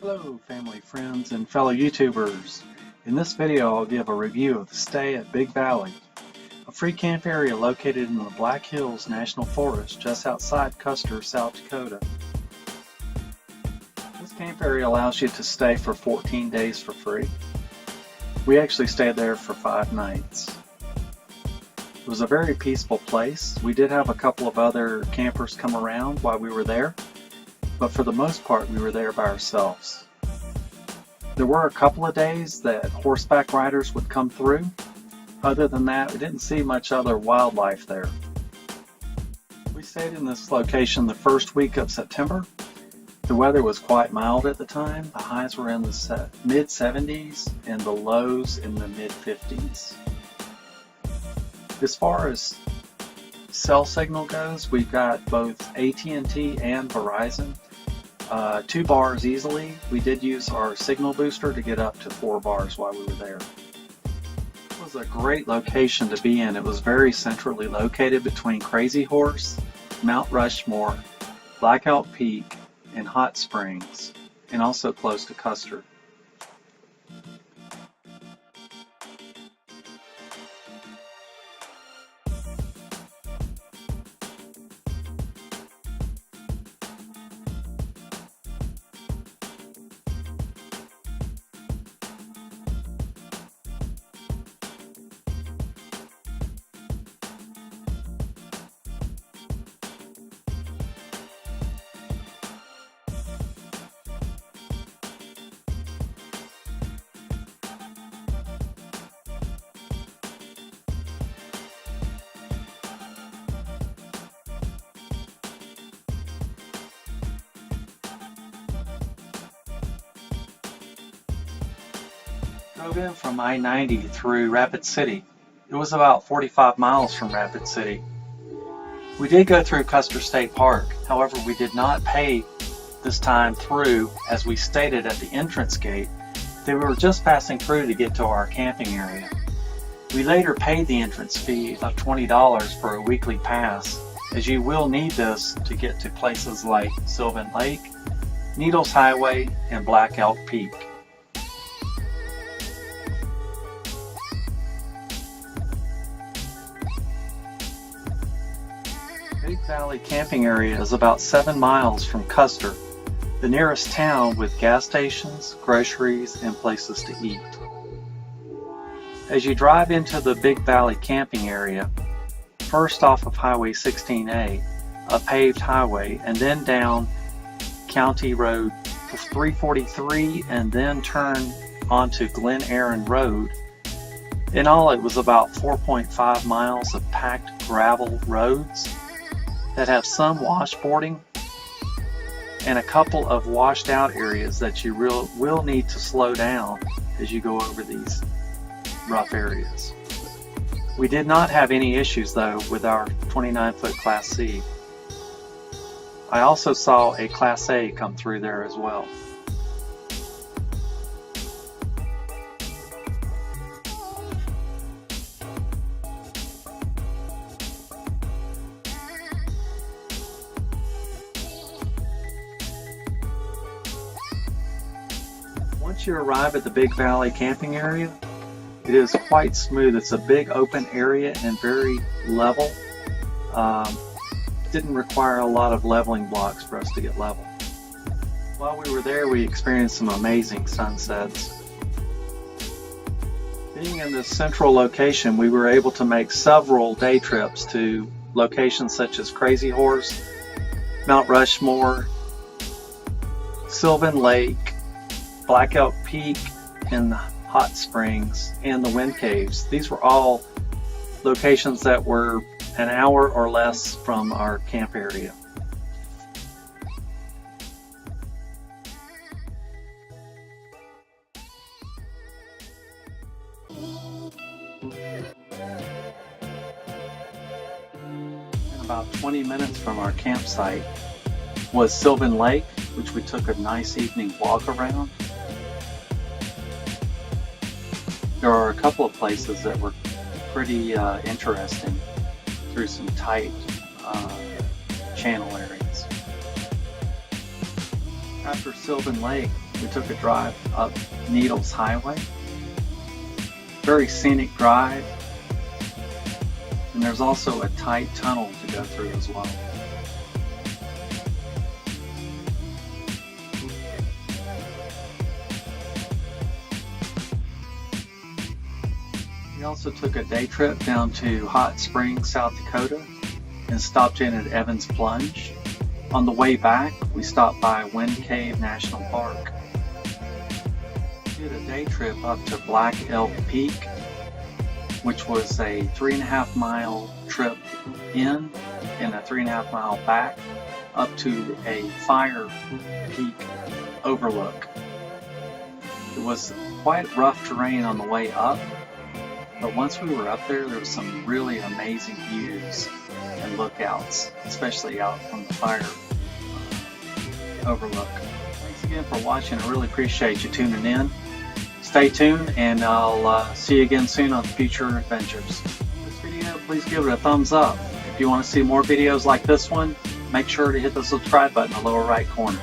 Hello family, friends, and fellow YouTubers. In this video I'll give a review of the stay at Big Valley, a free camp area located in the Black Hills National Forest just outside Custer, South Dakota. This camp area allows you to stay for 14 days for free. We actually stayed there for 5 nights. It was a very peaceful place. We did have a couple of other campers come around while we were there, but for the most part we were there by ourselves. There were a couple of days that horseback riders would come through. Other than that, we didn't see much other wildlife there. We stayed in this location the first week of September. The weather was quite mild at the time. The highs were in the mid-70s and the lows in the mid-50s. As far as cell signal goes, we've got both AT&T and Verizon. 2 bars easily. We did use our signal booster to get up to 4 bars while we were there. It was a great location to be in. It was very centrally located between Crazy Horse, Mount Rushmore, Blackout Peak, and Hot Springs, and also close to Custer. Drove in from I-90 through Rapid City. It was about 45 miles from Rapid City. We did go through Custer State Park, however we did not pay this time through, as we stated at the entrance gate that we were just passing through to get to our camping area. We later paid the entrance fee of $20 for a weekly pass, as you will need this to get to places like Sylvan Lake, Needles Highway, and Black Elk Peak. Big Valley camping area is about 7 miles from Custer, the nearest town with gas stations, groceries, and places to eat. As you drive into the Big Valley camping area, first off of Highway 16A, a paved highway, and then down County Road 343, and then turn onto Glen Aaron Road. In all, it was about 4.5 miles of packed gravel roads that have some washboarding and a couple of washed out areas that you will need to slow down as you go over these rough areas. We did not have any issues though with our 29-foot Class C. I also saw a Class A come through there as well. Once you arrive at the Big Valley camping area, it is quite smooth. It's a big open area and very level. Didn't require a lot of leveling blocks for us to get level. While we were there, we experienced some amazing sunsets. Being in this central location, we were able to make several day trips to locations such as Crazy Horse, Mount Rushmore, Sylvan Lake, Black Elk Peak, and the Hot Springs, and the Wind Caves. These were all locations that were an hour or less from our camp area. And about 20 minutes from our campsite was Sylvan Lake, which we took a nice evening walk around. There are a couple of places that were pretty interesting through some tight channel areas. After Sylvan Lake, we took a drive up Needles Highway. Very scenic drive. And there's also a tight tunnel to go through as well. We also took a day trip down to Hot Springs, South Dakota, and stopped in at Evans Plunge. On the way back, we stopped by Wind Cave National Park. We did a day trip up to Black Elk Peak, which was a 3.5 mile trip in and a 3.5 mile back up to a fire peak overlook. It was quite rough terrain on the way up, but once we were up there, there was some really amazing views and lookouts, especially out from the fire overlook. Thanks again for watching. I really appreciate you tuning in. Stay tuned, and I'll see you again soon on future adventures. This video, please give it a thumbs up. If you want to see more videos like this one, make sure to hit the subscribe button in the lower right corner.